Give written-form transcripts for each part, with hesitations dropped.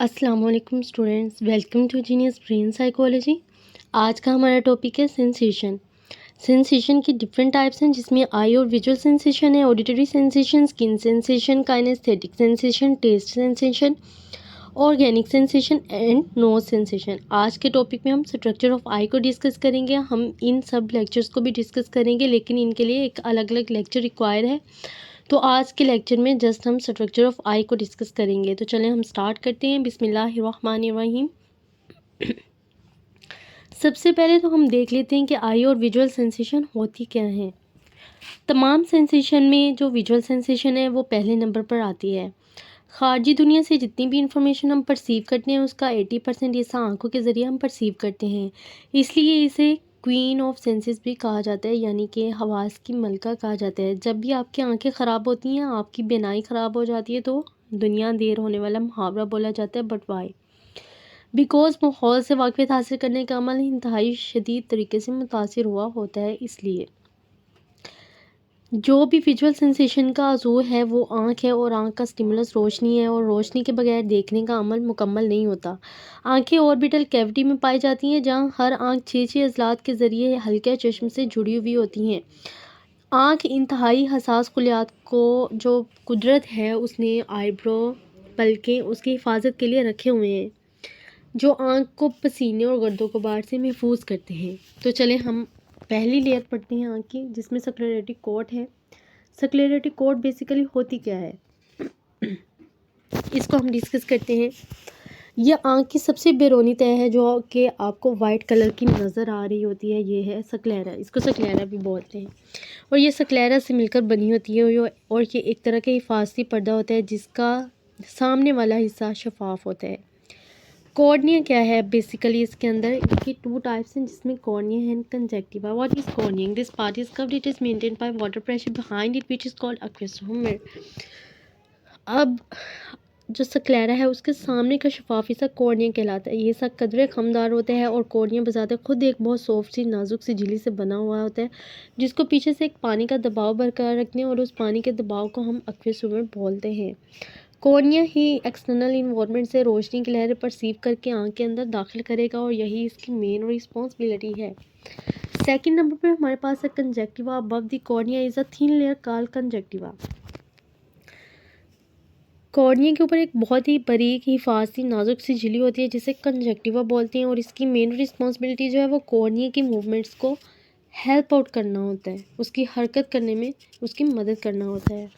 अस्सलाम वालेकुम students, welcome to genius brain psychology. आज का हमारा टॉपिक है सेंसेशन। सेंसेशन की डिफरेंट टाइप्स हैं जिसमें आई और विजुअल सेंसेशन है, auditory sensation, skin sensation, kinesthetic sensation, taste sensation, organic sensation and nose sensation. आज के टॉपिक में हम स्ट्रक्चर ऑफ आई को डिस्कस करेंगे। हम इन सब लेक्चर्स को भी डिस्कस करेंगे, लेकिन इनके लिए एक अलग अलग लेक्चर रिक्वायर है। तो आज के लेक्चर में जस्ट हम स्ट्रक्चर ऑफ आई को डिस्कस करेंगे। तो चलें हम स्टार्ट करते हैं। बिस्मिल्लाहिर्रहमानिर्रहीम। सबसे पहले तो हम देख लेते हैं कि आई और विजुअल सेंसेशन होती क्या है। तमाम सेंसेशन में जो विजुअल सेंसेशन है वो पहले नंबर पर आती है। खारजी दुनिया से जितनी भी इंफॉर्मेशन हम परसीव करते हैं उसका 80% हिस्सा आंखों के ज़रिए हम परसीव करते हैं। इसलिए इसे क्वीन ऑफ सेंसेस भी कहा जाता है, यानी कि हवास की मलका कहा जाता है। जब भी आपकी आंखें ख़राब होती हैं, आपकी बीनाई ख़राब हो जाती है, तो दुनिया देर होने वाला मुहावरा बोला जाता है। But why? बिकॉज माहौल से वाक़फियत हासिल करने का अमल इंतहाई शदीद तरीके से मुतासिर हुआ होता है। इसलिए जो भी विजुअल सेंसेशन का अज़ूर है वो आँख है, और आँख का स्टिमुलस रोशनी है, और रोशनी के बगैर देखने का अमल मुकम्मल नहीं होता। आँखें ऑर्बिटल कैविटी में पाई जाती हैं, जहाँ हर आँख 6 अज़लात के ज़रिए हल्के चश्म से जुड़ी हुई होती हैं। आँख इंतहाई हसास खुलियात को जो कुदरत है उसने आईब्रो पलकें उसकी हिफाजत के लिए रखे हुए हैं, जो आँख को पसीने और गर्दो गुबार से महफूज करते हैं। तो चलें हम पहली लेयर पढ़ते हैं आँख की, जिसमें स्क्लेरोटिक कॉर्ड है। स्क्लेरोटिक कॉर्ड बेसिकली होती क्या है इसको हम डिस्कस करते हैं। यह आँख की सबसे बैरूनी तह है जो कि आपको वाइट कलर की नज़र आ रही होती है। ये है स्क्लेरा, इसको स्क्लेरा भी बोलते हैं। और ये स्क्लेरा से मिलकर बनी होती है, और ये एक तरह का हिफाजती पर्दा होता है जिसका सामने वाला हिस्सा शफाफ होता है। कॉर्निया क्या है? बेसिकली इसके अंदर इसकी 2 टाइप्स हैं, जिसमें cornea and conjunctiva. What is cornea? This part is curved, it is maintained by water pressure behind it which is called aqueous humor। अब जो स्क्लेरा है उसके सामने का शफाफ हिस्सा कॉर्निया कहलाता है। ये सब कदरे खमदार होता है, और कॉर्निया बजाते खुद एक बहुत सॉफ्ट सी नाजुक सी झिल्ली से बना हुआ होता है, जिसको पीछे से एक पानी का दबाव बरकरार रखते हैं, और उस पानी के दबाव को हम aqueous humor बोलते हैं। कॉर्निया ही एक्सटर्नल इन्वायरमेंट से रोशनी की लहरें परसीव करके आँख के अंदर दाखिल करेगा, और यही इसकी मेन रिस्पॉन्सिबिलिटी है। सेकंड नंबर पे हमारे पास है conjunctiva. Above the cornea is a thin layer called conjunctiva. Cornea के ऊपर एक बहुत ही बारीक हिफाजती नाजुक सी झिल्ली होती है जिसे कंजक्टिवा बोलते हैं, और इसकी मेन रिस्पॉन्सिबिलिटी जो है वो कॉर्निया की मूवमेंट्स को हेल्प आउट करना होता है, उसकी हरकत करने में उसकी मदद करना होता है।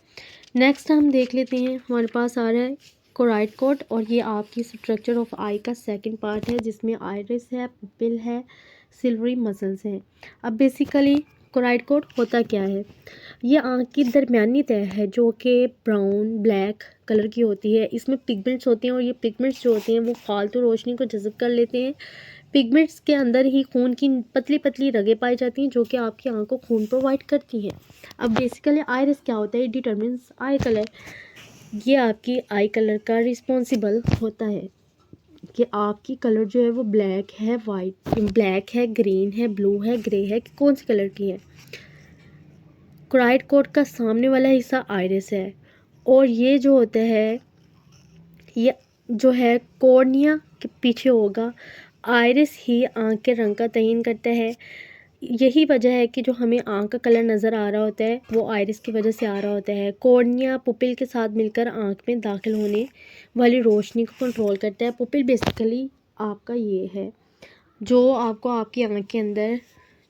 नेक्स्ट हम देख लेते हैं, हमारे पास आ रहा है कोराइड कॉर्ड, और ये आपकी स्ट्रक्चर ऑफ आई का सेकंड पार्ट है, जिसमें आइरिस है, पुपिल है, सिल्वरी मसल्स हैं। अब बेसिकली कोराइड कॉर्ड होता क्या है? ये आँख की दरमियानी तह है जो कि ब्राउन ब्लैक कलर की होती है। इसमें पिगमेंट्स होते हैं, और ये पिगमेंट्स जो होते हैं वो फालतू रोशनी को जज़ब कर लेते हैं। पिगमेंट्स के अंदर ही खून की पतली पतली रगें पाई जाती हैं, जो कि आपकी आँख को खून प्रोवाइड करती हैं। अब बेसिकली आइरिस क्या होता है? It determines I colour. ये आपकी आई कलर का रिस्पॉन्सिबल होता है कि आपकी कलर जो है वो ब्लैक है, वाइट, ब्लैक है, ग्रीन है, ब्लू है, ग्रे है, कि कौन सी कलर की है। कोराइड कॉर्ड का सामने वाला हिस्सा आइरिस है, और ये जो होता है ये जो है कॉर्निया के पीछे होगा। आइरिस ही आँख के रंग का तयन करता है। यही वजह है कि जो हमें आँख का कलर नज़र आ रहा होता है वो आइरिस की वजह से आ रहा होता है। कॉर्निया पुपिल के साथ मिलकर आँख में दाखिल होने वाली रोशनी को कंट्रोल करता है। पुपिल बेसिकली आपका ये है, जो आपको आपकी आँख के अंदर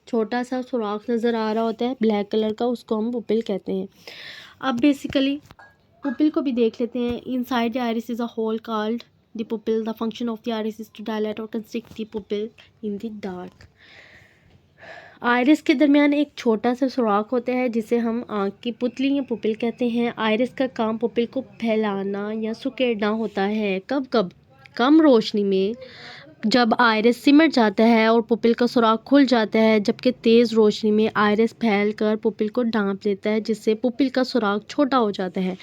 छोटा सा सुराख नज़र आ रहा होता है ब्लैक कलर का, उसको हम पुपिल कहते हैं। अब बेसिकली पुपिल को भी देख लेते हैं। Inside the iris is a hole called the pupil. The function of the iris is to dilate और constrict the pupil in the dark. Iris के दरमियान एक छोटा सा सुराख होता है जिसे हम आँख की पुतली या पुपिल कहते हैं। आइरिस का काम पुपिल को फैलाना या सुकेड़ना होता है। कब कब? कम रोशनी में जब आइरिस सिमट जाता है और पुपिल का सुराख खुल जाता है, जबकि तेज़ रोशनी में आइरिस फैलकर पुपिल को ढांप लेता है, जिससे पुपिल का सुराख छोटा हो जाता है।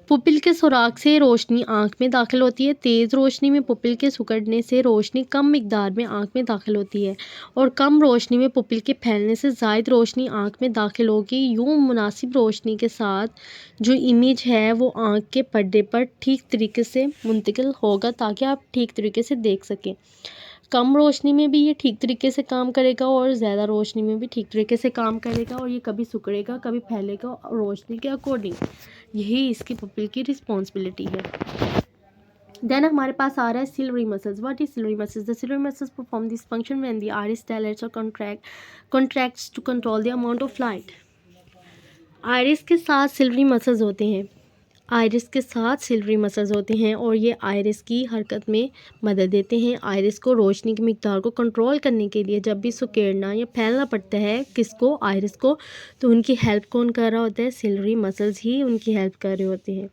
पुपिल के सुराख से रोशनी आंख में दाखिल होती है। तेज़ रोशनी में पुपिल के सिकुड़ने से रोशनी कम मिकदार में आंख में दाखिल होती है और कम रोशनी में पुपिल के फैलने से ज़ायद रोशनी आंख में दाखिल होगी। यूँ मुनासिब रोशनी के साथ जो इमेज है वो आंख के पर्दे पर ठीक तरीके से मुंतकिल होगा ताकि आप ठीक तरीके से देख सकें। कम रोशनी में भी ये ठीक तरीके से काम करेगा और ज़्यादा रोशनी में भी ठीक तरीके से काम करेगा और ये कभी सिकुड़ेगा कभी फैलेगा रोशनी के अकॉर्डिंग। यही इसकी पुपिल की रिस्पॉन्सिबिलिटी है। देन हमारे पास आ रहा है silvery muscles. What is silvery muscles? The silvery muscles perform this function when the iris dilates or contracts to control the amount of light। Iris के साथ सिल्वरी मसल्स होते हैं। आइरिस के साथ सिल्वरी मसल्स होते हैं और ये आइरिस की हरकत में मदद देते हैं। आइरिस को रोशनी की मिकदार को कंट्रोल करने के लिए जब भी सुकेड़ना या फैलना पड़ता है किसको, आइरिस को, तो उनकी हेल्प कौन कर रहा होता है? सिल्वरी मसल्स ही उनकी हेल्प कर रहे होते हैं।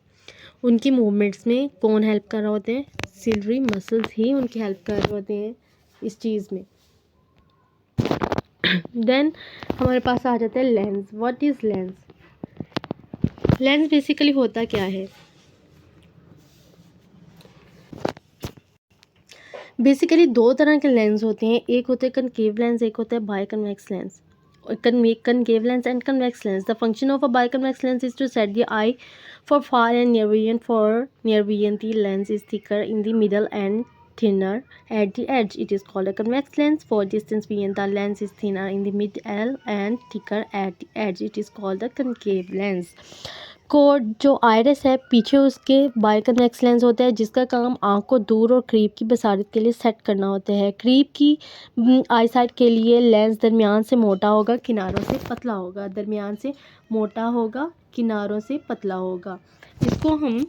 उनकी मूवमेंट्स में कौन हेल्प कर रहा होते हैं? सिल्वरी मसल्स ही उनकी हेल्प कर रहे होते हैं इस चीज़ में। देन हमारे पास आ जाता है lens. What is lens? Lens basically होता क्या है? बेसिकली दो तरह के लेंस होते हैं, एक होते हैं कनकेव लेंस, एक होता है बायकन्वेक्स lens. Concave lens and convex lens. The function of a biconvex lens is to set the eye for far and near vision. For near vision, the lens is thicker in the middle and thinner at the edge. It is called a convex lens. For distance vision, the lens is thinner in the middle and thicker at the edge. It is called the concave lens. Code जो iris है पीछे उसके बायकन्वेक्स lens होता है जिसका काम आँख को दूर और करीब की बसारत के लिए सेट करना होता है। करीब की आई साइट के लिए लेंस दरमियान से मोटा होगा, किनारों से पतला होगा। दरमियान से मोटा होगा, किनारों से पतला होगा। इसको हम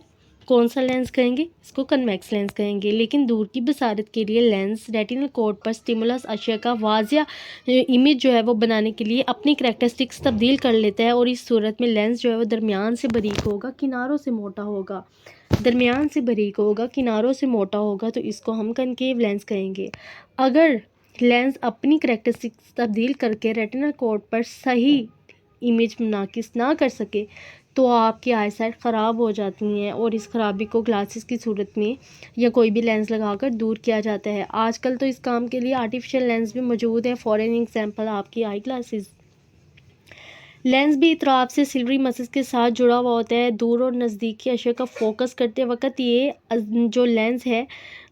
कौन सा लेंस कहेंगे? इसको कन्वेक्स लेंस कहेंगे। लेकिन दूर की बसारत के लिए लेंस रेटिनल कोड पर स्टिमुलस अशिया का वाजिया इमेज जो है वो बनाने के लिए अपनी करैक्टरिस्टिक्स तब्दील कर लेता है और इस सूरत में लेंस जो है वो दरमियान से बारीक होगा, किनारों से मोटा होगा। दरमियान से बारीक होगा, किनारों से मोटा होगा, तो इसको हम कनकेव लेंस कहेंगे। अगर लेंस अपनी करैक्टरिस्टिक्स तब्दील करके रेटिनल कोड पर सही इमेज नाकिस ना कर सके तो आपकी आई साइट ख़राब हो जाती हैं और इस ख़राबी को ग्लासेस की सूरत में या कोई भी लेंस लगाकर दूर किया जाता है। आजकल तो इस काम के लिए आर्टिफिशियल लेंस भी मौजूद है। फॉर एन एग्जांपल आपकी आई ग्लासेस। लेंस भी इतराफ़ से सिल्वरी मसल्स के साथ जुड़ा हुआ होता है। दूर और नज़दीक की अशिया का फोकस करते वक्त ये जो लेंस है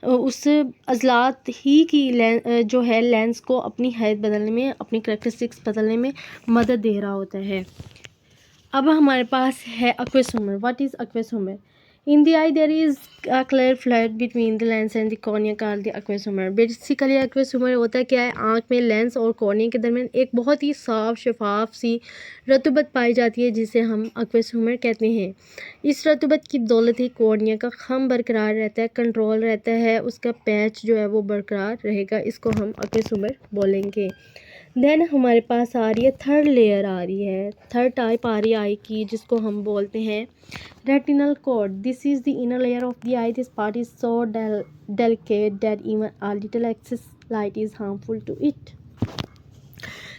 उस अज़लात ही की जो है लेंस को अपनी हैत बदलने में, अपनी करैक्टरिस्टिक्स बदलने में मदद दे रहा होता है। अब हमारे पास है aqueous humor। What is aqueous humor? In the eye there is a clear fluid between the lens and the cornea called the aqueous humor। Basically aqueous humor होता है क्या है? आँख में लेंस और कॉर्निया के दरमियान एक बहुत ही साफ शफाफ सी रतूबत पाई जाती है जिसे हम aqueous humor कहते हैं। इस रतूबत की बदौलत ही कॉर्निया का खम बरकरार रहता है, कंट्रोल रहता है, उसका पैच जो है वो बरकरार रहेगा। इसको हम aqueous humor बोलेंगे। देन हमारे पास आ रही है थर्ड लेयर, आ रही है थर्ड टाइप आ रही है आई की, जिसको हम बोलते हैं retinal coat. This is the inner layer of the eye. This part is so delicate that even a little excess light is harmful to it.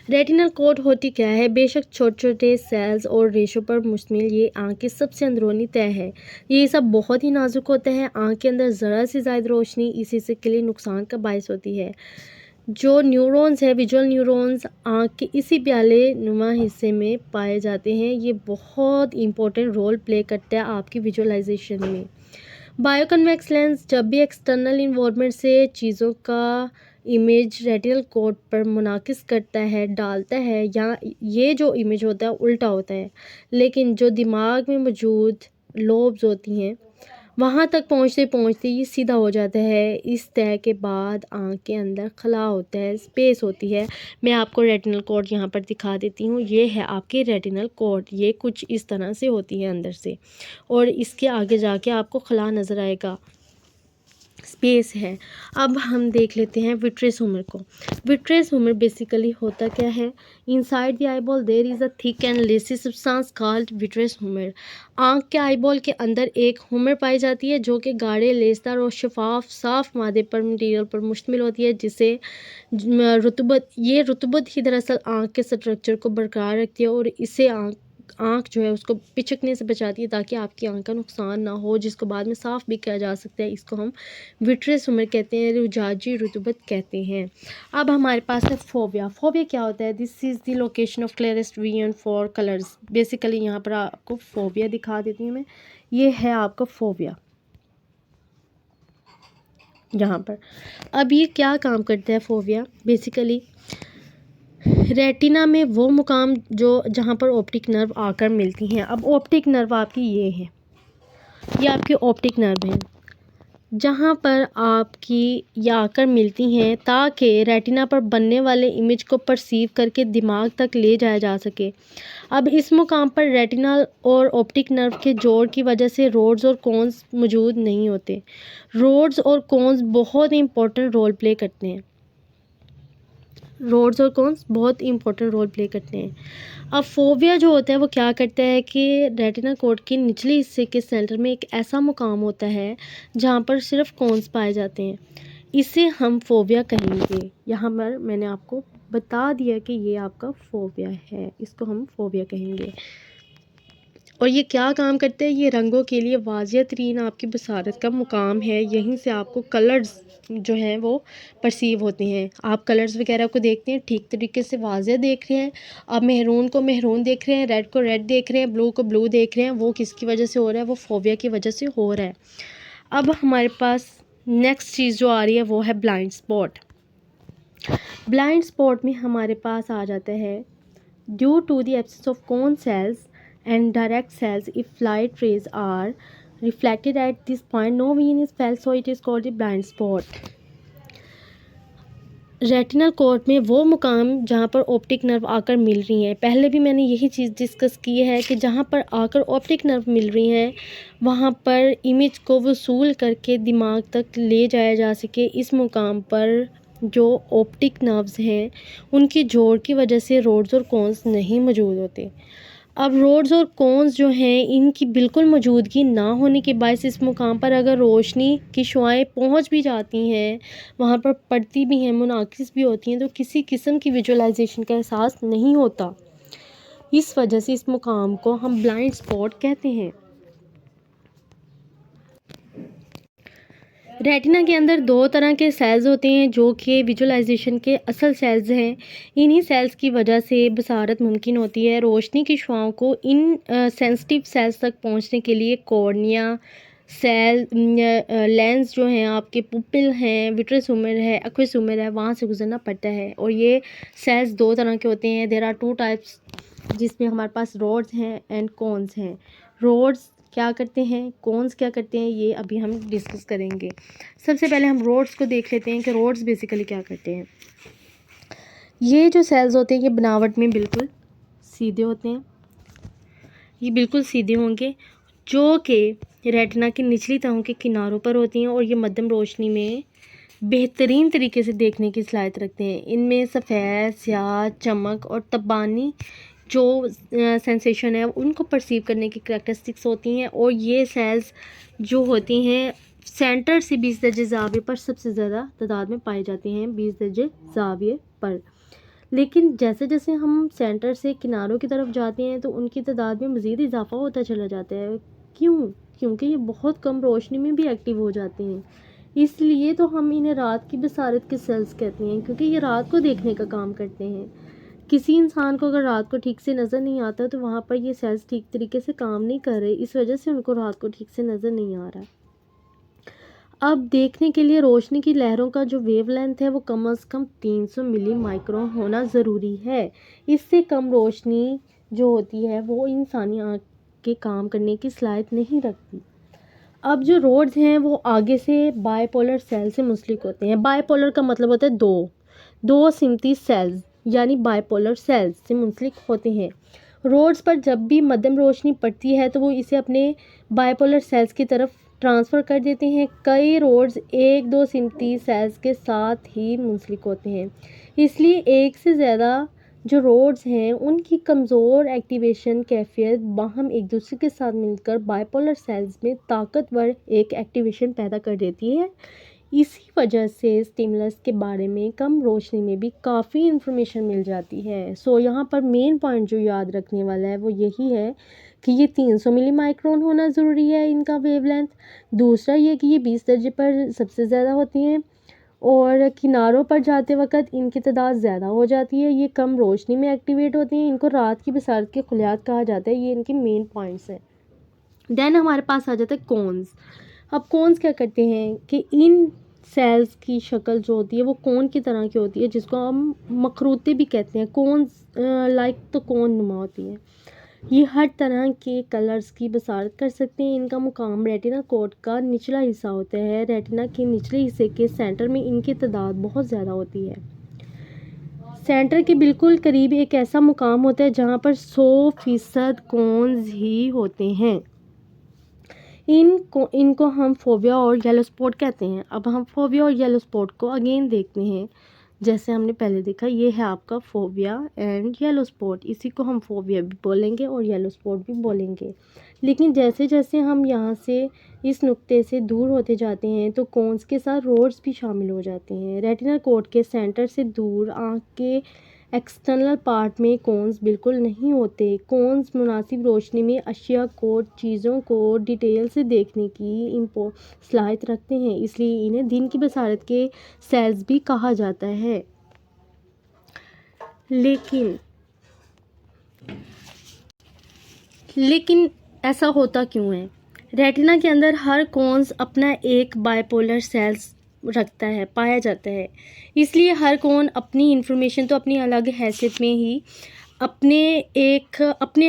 Retinal coat होती क्या है? बेशक छोटे छोटे सेल्स और रेशों पर मुश्तमिल ये आँख की सबसे अंदरूनी तह है। ये सब बहुत ही नाजुक होता है। आँख के अंदर ज़रा सी ज़ायद रोशनी इसी के लिए नुकसान का बायस होती है। जो न्यूरॉन्स है, विजुअल न्यूरॉन्स, आँख के इसी प्याले नुमा हिस्से में पाए जाते हैं। ये बहुत इंपॉर्टेंट रोल प्ले करता है आपकी विजुअलाइजेशन में। बायोकन्वेक्स लेंस जब भी एक्सटर्नल इन्वायरमेंट से चीज़ों का इमेज रेटिनल कोड पर मुनाकिस करता है, डालता है, या ये जो इमेज होता है उल्टा होता है, लेकिन जो दिमाग में मौजूद लोब्स होती हैं वहाँ तक पहुँचते पहुँचते ये सीधा हो जाता है। इस तय के बाद आँख के अंदर खला होता है, स्पेस होती है। मैं आपको रेटिनल कोड यहाँ पर दिखा देती हूँ। ये है आपकी रेटिनल कोड। ये कुछ इस तरह से होती है अंदर से और इसके आगे जाके आपको खला नज़र आएगा। स्पेस है। अब हम देख लेते हैं विट्रेस ह्यूमर को। विट्रेस ह्यूमर बेसिकली होता क्या है? Inside the eyeball there is a thick and lacy substance called vitreous humour. आँख के आईबॉल के अंदर एक ह्यूमर पाई जाती है जो कि गाढ़े, लेसदार और शफाफ साफ मादे पर मटीरियल पर मुश्तमिल होती है, जिसे रुतबत ही दरअसल आँख के स्ट्रक्चर को बरकरार रखती है और इसे आँख जो है उसको पिचकने से बचाती है ताकि आपकी आँख का नुकसान ना हो, जिसको बाद में साफ़ भी किया जा सकता है। इसको हम विट्रेस ह्यूमर कहते हैं, रुजाजी रुतबत कहते हैं। अब हमारे पास है फोबिया। फोबिया क्या होता है? This is the location of clearest vision for colours. Basically यहाँ पर आपको फोबिया दिखा देती हूँ मैं। ये है आपका फोबिया यहाँ पर। अब ये क्या काम करता है फोबिया? बेसिकली रेटिना में वो मुकाम जहाँ पर ऑप्टिक नर्व आकर मिलती हैं। अब ऑप्टिक नर्व आपकी ये आपकी ऑप्टिक नर्व है जहाँ पर आपकी ये आकर मिलती हैं ताकि रेटिना पर बनने वाले इमेज को परसीव करके दिमाग तक ले जाया जा सके। अब इस मुकाम पर रेटिना और ऑप्टिक नर्व के जोड़ की वजह से रोड्स और कोन्स मौजूद नहीं होते। रोड्स और कोन्स बहुत इंपॉर्टेंट रोल प्ले करते हैं। रोड्स और कोन्स बहुत इंपॉर्टेंट रोल प्ले करते हैं। अब फोबिया जो होता है वो क्या करता है कि रेटिना कोट के निचले हिस्से के सेंटर में एक ऐसा मुकाम होता है जहाँ पर सिर्फ कोन्स पाए जाते हैं। इसे हम फोबिया कहेंगे। यहाँ पर मैंने आपको बता दिया कि ये आपका फोबिया है, इसको हम फोबिया कहेंगे। और ये क्या काम करते हैं? ये रंगों के लिए वाज़िह तरीन आपकी बसारत का मुकाम है। यहीं से आपको कलर्स जो हैं वो परसीव होते हैं। आप कलर्स वगैरह को देखते हैं, ठीक तरीके से वाज़िह देख रहे हैं। आप मेहरून को मेहरून देख रहे हैं, रेड को रेड देख रहे हैं, ब्लू को ब्लू देख रहे हैं। वो किसकी वजह से हो रहा है? वो फोबिया की वजह से हो रहा है। अब हमारे पास नेक्स्ट चीज़ जो आ रही है वो है ब्लाइंड स्पॉट। ब्लाइंड स्पॉट में हमारे पास आ जाता है due to the absence of cone cells and direct cells, if light rays are reflected at this point, no vision is felt, so it is called a blind spot. Retinal court में वो मुकाम जहाँ पर optic nerve आकर मिल रही हैं, पहले भी मैंने यही चीज़ डिस्कस की है कि जहाँ पर आकर ऑप्टिक नर्व मिल रही हैं वहाँ पर इमेज को वसूल करके दिमाग तक ले जाया जा सके। इस मुकाम पर जो ऑप्टिक नर्व्स हैं उनकी जोड़ की वजह से रोड्स और कोन्स नहीं मौजूद होते। अब रोड्स और कोन्स जो हैं इनकी बिल्कुल मौजूदगी ना होने के बायस इस मुकाम पर अगर रोशनी की शुआएं पहुंच भी जाती हैं, वहां पर पड़ती भी हैं, मुनाकिस भी होती हैं, तो किसी किस्म की विजुअलाइजेशन का एहसास नहीं होता। इस वजह से इस मुकाम को हम ब्लाइंड स्पॉट कहते हैं। रेटिना के अंदर दो तरह के सेल्स होते हैं जो कि विजुअलाइजेशन के असल सेल्स हैं। इन्हीं सेल्स की वजह से बसारत मुमकिन होती है। रोशनी की शुआओं को इन सेंसिटिव सेल्स तक पहुंचने के लिए कॉर्निया सेल लेंस जो हैं, आपके पुपिल हैं, विट्रेस ह्यूमर है, एक्विस ह्यूमर है, वहाँ से गुजरना पड़ता है। और ये सेल्स दो तरह के होते हैं। देयर आर 2 टाइप्स, जिसमें हमारे पास रोड्स हैं एंड कोन्स हैं। रोड्स क्या करते हैं, कोन्स क्या करते हैं, ये अभी हम डिस्कस करेंगे। सबसे पहले हम रोड्स को देख लेते हैं कि रोड्स बेसिकली क्या करते हैं। ये जो सेल्स होते हैं ये बनावट में बिल्कुल सीधे होते हैं, ये बिल्कुल सीधे होंगे, जो कि रेटिना की निचली तहों के किनारों पर होती हैं और ये मध्यम रोशनी में बेहतरीन तरीके से देखने की सलाहियत रखते हैं। इनमें सफ़ेद, स्याह, चमक और तबानी जो सेंसेशन है उनको परसीव करने की करैक्टरिस्टिक्स होती हैं। और ये सेल्स जो होती हैं सेंटर से 20 दर्जे ज़ाविये पर सबसे ज़्यादा तादाद में पाई जाती हैं, 20 दर्जे ज़ाविये पर। लेकिन जैसे जैसे हम सेंटर से किनारों की तरफ जाते हैं तो उनकी तादाद में मज़ीद इजाफा होता चला जाता है। क्यों? क्योंकि ये बहुत कम रोशनी में भी एक्टिव हो जाते हैं। इसलिए तो हम इन्हें रात की बसारत के सेल्स कहते हैं, क्योंकि ये रात को देखने का काम करते हैं। किसी इंसान को अगर रात को ठीक से नज़र नहीं आता तो वहाँ पर ये सेल्स ठीक तरीके से काम नहीं कर रहे, इस वजह से उनको रात को ठीक से नज़र नहीं आ रहा। अब देखने के लिए रोशनी की लहरों का जो वेवलेंथ है वो कम से कम 300 मिली माइक्रोन होना ज़रूरी है। इससे कम रोशनी जो होती है वो इंसानी आँख के काम करने की सलाहियत नहीं रखती। अब जो रोड्स हैं वो आगे से बायपोलर सेल से मुंसलिक होते हैं। बायपोलर का मतलब होता है दो सिमती सेल्स, यानी बायपोलर सेल्स से मुंसलिक होते हैं। रोड्स पर जब भी मध्यम रोशनी पड़ती है तो वो इसे अपने बायपोलर सेल्स की तरफ ट्रांसफ़र कर देते हैं। कई रोड्स एक दो सिमटी सेल्स के साथ ही मुंसलिक होते हैं, इसलिए एक से ज़्यादा जो रोड्स हैं उनकी कमज़ोर एक्टिवेशन कैफियत बाहम एक दूसरे के साथ मिलकर बाइपोलर सेल्स में ताकतवर एक एक्टिवेशन पैदा कर देती है। इसी वजह से स्टिमुलस के बारे में कम रोशनी में भी काफ़ी इन्फॉर्मेशन मिल जाती है। सो यहाँ पर मेन पॉइंट जो याद रखने वाला है वो यही है कि ये 300 मिली माइक्रोन होना ज़रूरी है इनका वेवलेंथ। दूसरा ये कि ये 20 दर्जे पर सबसे ज़्यादा होती हैं और किनारों पर जाते वक्त इनकी तादाद ज़्यादा हो जाती है। ये कम रोशनी में एक्टिवेट होती हैं। इनको रात की बसारत के खुलियात कहा जाता है। ये इनके मेन पॉइंट्स हैं। देन हमारे पास आ जाता है कोन्स। अब कोन्स क्या करते हैं कि इन सेल्स की शक्ल जो होती है वो कोन की तरह की होती है, जिसको हम मखरूते भी कहते हैं। कोन्स लाइक तो कोन नुमा होती है। ये हर तरह के कलर्स की बसारत कर सकते हैं। इनका मुकाम रेटिना कोट का निचला हिस्सा होता है। रेटिना के निचले हिस्से के सेंटर में इनकी तादाद बहुत ज़्यादा होती है। सेंटर के बिल्कुल करीब एक ऐसा मुकाम होता है जहाँ पर 100% कोन्स ही होते हैं। इनको हम फोबिया और येलो स्पॉट कहते हैं। अब हम फोबिया और येलो स्पॉट को अगेन देखते हैं। जैसे हमने पहले देखा, ये है आपका फोबिया एंड येलो स्पॉट। इसी को हम फोबिया भी बोलेंगे और येलो स्पॉट भी बोलेंगे। लेकिन जैसे जैसे हम यहाँ से इस नुक्ते से दूर होते जाते हैं तो कोन्स के साथ रोड्स भी शामिल हो जाते हैं। रेटिना कोट के सेंटर से दूर आँख के एक्सटर्नल पार्ट में कोन्स बिल्कुल नहीं होते। कोन्स मुनासिब रोशनी में अशिया को, चीज़ों को डिटेल से देखने की सलाहियत रखते हैं, इसलिए इन्हें दिन की बसारत के सेल्स भी कहा जाता है। लेकिन ऐसा होता क्यों है? रेटिना के अंदर हर कोन्स अपना एक बाइपोलर सेल्स रखता है, पाया जाता है। इसलिए हर कोन अपनी इंफॉर्मेशन तो अपनी अलग हैसियत में ही अपने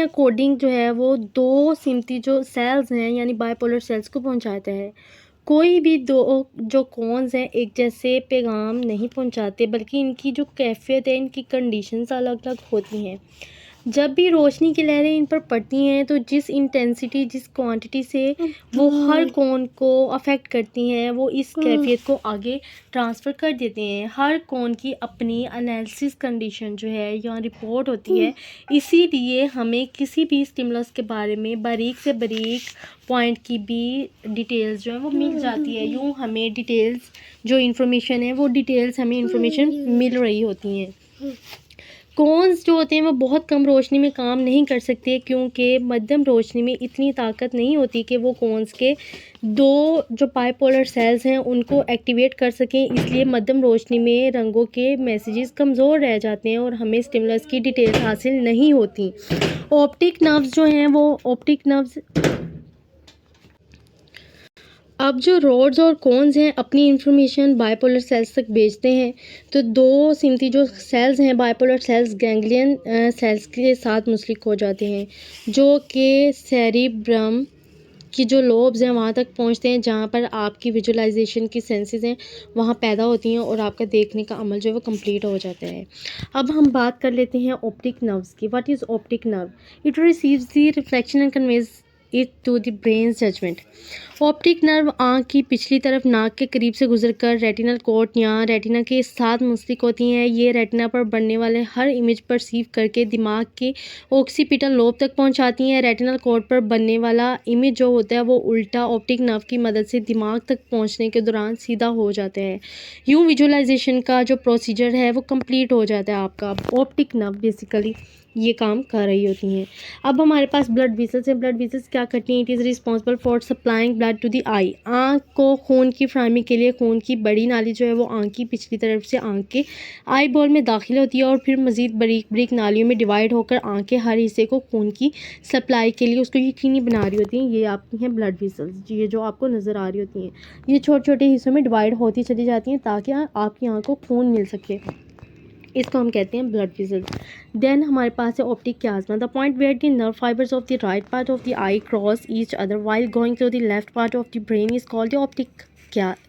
अकॉर्डिंग जो है वो दो सिमती जो सेल्स हैं यानी बाइपोलर सेल्स को पहुंचाता है। कोई भी दो जो कोन्स हैं एक जैसे पैगाम नहीं पहुंचाते, बल्कि इनकी जो कैफियत है, इनकी कंडीशंस अलग अलग होती हैं। जब भी रोशनी की लहरें इन पर पड़ती हैं तो जिस इंटेंसिटी, जिस क्वांटिटी से वो हर कोन को अफेक्ट करती हैं, वो इस कैफियत को आगे ट्रांसफ़र कर देते हैं। हर कोन की अपनी एनालिसिस कंडीशन जो है या रिपोर्ट होती है। इसीलिए हमें किसी भी स्टिमुलस के बारे में बारीक से बारीक पॉइंट की भी डिटेल्स जो है वो मिल जाती है। यूँ हमें डिटेल्स जो इन्फॉर्मेशन है वो डिटेल्स हमें इन्फॉर्मेशन मिल रही होती हैं। कोन्स जो होते हैं वो बहुत कम रोशनी में काम नहीं कर सकते, क्योंकि मध्यम रोशनी में इतनी ताकत नहीं होती कि वो कोन्स के दो जो बाइपोलर सेल्स हैं उनको एक्टिवेट कर सकें। इसलिए मध्यम रोशनी में रंगों के मैसेजेस कमज़ोर रह जाते हैं और हमें स्टिमुलस की डिटेल्स हासिल नहीं होती। ऑप्टिक नर्व्स जो हैं वो अब जो रोड्स और कोन्स हैं अपनी इंफॉर्मेशन बाइपोलर सेल्स तक भेजते हैं। तो दो सिमती जो सेल्स हैं बाइपोलर सेल्स गैंग्लियन सेल्स के साथ मुंसलिक हो जाते हैं, जो कि सेरिब्रम की जो लोब्स हैं वहाँ तक पहुँचते हैं, जहाँ पर आपकी विजुअलाइजेशन की सेंसेस हैं वहाँ पैदा होती हैं और आपका देखने का अमल जो है वो कंप्लीट हो जाता है। अब हम बात कर लेते हैं ऑप्टिक नर्व्स की। What is optic nerve? It receives the reflection and conveys it to the brain's judgement. Optic nerve आँख की पिछली तरफ नाक के करीब से गुजरकर रेटिनल कोट या रेटिना के साथ मुंसलिक होती हैं। ये रेटिना पर बनने वाले हर इमेज परसीव करके दिमाग के ऑक्सीपिटल लोब तक पहुंचाती हैं। रेटिनल कोट पर बनने वाला इमेज जो होता है वो उल्टा ऑप्टिक नर्व की मदद से दिमाग तक पहुंचने के दौरान सीधा हो जाता है। यूँ विजुअलाइजेशन का जो प्रोसीजर है वो कंप्लीट हो जाता है आपका। ऑप्टिक नर्व बेसिकली ये काम कर रही होती हैं। अब हमारे पास ब्लड वेसल्स हैं। ब्लड वेसल्स क्या करती हैं? It is responsible for supplying blood to the eye. आँख को खून की फराहमी के लिए खून की बड़ी नाली जो है वो आँख की पिछली तरफ से आँख के आई बॉल में दाखिल होती है और फिर मज़ीद बारीक बारीक नालियों में डिवाइड होकर आँख के हर हिस्से को खून की सप्लाई के लिए उसको यकीनी बना रही होती हैं। ये आपकी हैं ब्लड वेसल्स, ये जो आपको नज़र आ रही होती हैं। ये छोटे छोटे हिस्सों में डिवाइड होती चली जाती हैं ताकि आपकी आँख को खून मिल सके। इसको हम कहते हैं ब्लड वेसल्स। देन हमारे पास है optic chiasma. The point where the nerve fibres of the right part of the eye cross each other while going through the left part of the brain is called the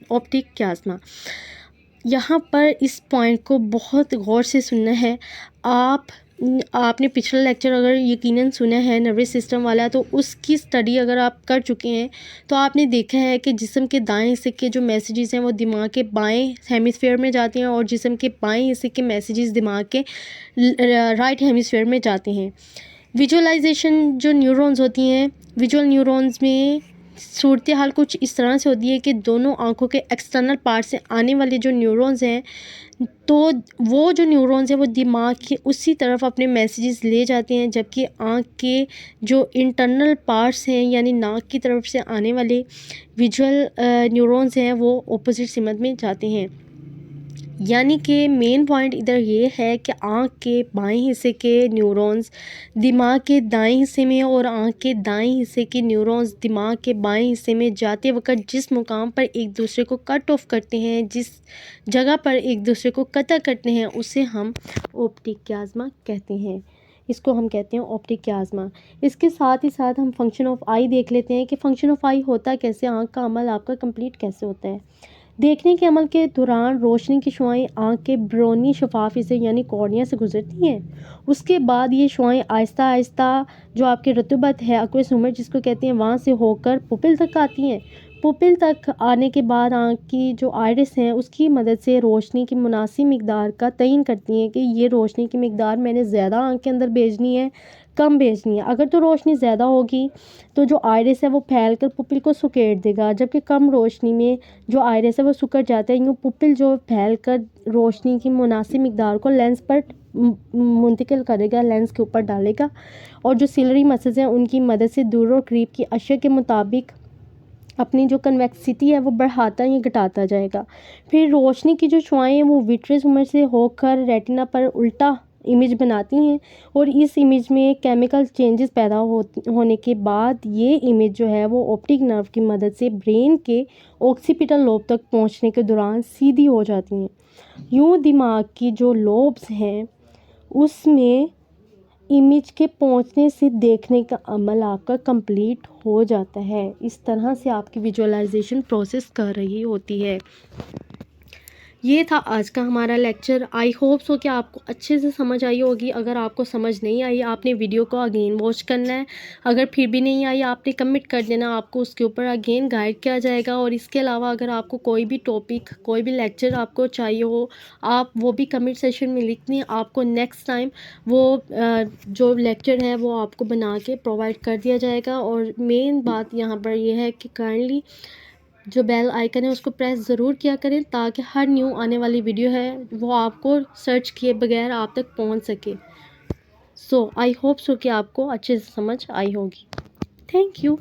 optic chiasma. यहाँ पर इस point को बहुत गौर से सुनना है। आप आपने पिछला लेक्चर अगर यकीनन सुना है नर्वस सिस्टम वाला, तो उसकी स्टडी अगर आप कर चुके हैं तो आपने देखा है कि जिस्म के दाएं हिस्से के जो मैसेजेस हैं वो दिमाग के बाएं हेमिस्फीयर में जाते हैं और जिस्म के बाएं हिस्से के मैसेजेस दिमाग के राइट हेमिस्फीयर में जाते हैं। विजुअलाइजेशन जो न्यूरॉन्स होती हैं, विजुअल न्यूरॉन्स में सूरत हाल कुछ इस तरह से होती है कि दोनों आँखों के एक्सटर्नल पार्ट से आने वाले जो न्यूरॉन्स हैं, तो वो जो न्यूरॉन्स हैं वो दिमाग के उसी तरफ अपने मैसेजेस ले जाते हैं, जबकि आँख के जो इंटरनल पार्ट्स हैं यानी नाक की तरफ से आने वाले विजुअल न्यूरॉन्स हैं वो ऑपोजिट सिमत में जाते हैं। यानी कि मेन पॉइंट इधर ये है कि आँख के बाएं हिस्से के न्यूरॉन्स दिमाग के दाएं हिस्से में और आँख के दाएं हिस्से के न्यूरॉन्स दिमाग के बाएं हिस्से में जाते वक्त जिस मुकाम पर एक दूसरे को कट ऑफ करते हैं, जिस जगह पर एक दूसरे को कतरा करते हैं, उसे हम ऑप्टिक क्याज़्मा कहते हैं। इसको हम कहते हैं ऑप्टिक क्याज़्मा। इसके साथ ही साथ हम फंक्शन ऑफ आई देख लेते हैं कि फंक्शन ऑफ आई होता कैसे, आँख का अमल आपका कंप्लीट कैसे होता है। देखने के अमल के दौरान रोशनी की शुआएं आँख के ब्रोनी शफाफ हिस्से यानी कॉर्निया से गुजरती हैं। उसके बाद ये शुआएं आहिस्ता आहिस्ता जो आपकी रतूबत है एक्वस ह्यूमर जिसको कहते हैं, वहाँ से होकर पुपिल तक आती हैं। पुपिल तक आने के बाद आँख की जो आइरिस हैं उसकी मदद से रोशनी की मुनासिब मिकदार का तयन करती हैं कि ये रोशनी की मिकदार मैंने ज़्यादा आँख के अंदर भेजनी है, कम भेजनी है। अगर तो रोशनी ज़्यादा होगी तो जो आइरिस है वो फैल कर पुपिल को सुकेट देगा, जबकि कम रोशनी में जो आइरिस है वो सुकड़ जाता है। यूँ पुपिल जो फैल कर रोशनी की मुनासिब मिकदार को लेंस पर मुंतकिल करेगा, लेंस के ऊपर डालेगा, और जो सिलरी मसल्स हैं उनकी मदद से दूर और करीब की अशिया के मुताबिक अपनी जो कन्वेक्सिटी है वो बढ़ाता या घटाता जाएगा। फिर रोशनी की जो शुआएं हैं वो विट्रियस ह्यूमर से होकर रेटिना पर उल्टा इमेज बनाती हैं, और इस इमेज में केमिकल चेंजेस पैदा होने के बाद ये इमेज जो है वो ऑप्टिक नर्व की मदद से ब्रेन के ऑक्सीपिटल लोब तक पहुंचने के दौरान सीधी हो जाती हैं। यूँ दिमाग की जो लोब्स हैं उसमें इमेज के पहुंचने से देखने का अमल आपका कंप्लीट हो जाता है। इस तरह से आपकी विजुअलाइजेशन प्रोसेस कर रही होती है। ये था आज का हमारा लेक्चर। आई होप सो कि आपको अच्छे से समझ आई होगी। अगर आपको समझ नहीं आई आपने वीडियो को अगेन वॉच करना है, अगर फिर भी नहीं आई आपने कमेंट कर देना, आपको उसके ऊपर अगेन गाइड किया जाएगा। और इसके अलावा अगर आपको कोई भी टॉपिक कोई भी लेक्चर आपको चाहिए हो, आप वो भी कमेंट सेशन में लिख दें, आपको नेक्स्ट टाइम वो जो लेक्चर है वो आपको बना के प्रोवाइड कर दिया जाएगा। और मेन बात यहाँ पर यह है कि काइंडली जो बेल आइकन है उसको प्रेस ज़रूर किया करें ताकि हर न्यू आने वाली वीडियो है वो आपको सर्च किए बगैर आप तक पहुंच सके। सो आई होप सो कि आपको अच्छे से समझ आई होगी। Thank you.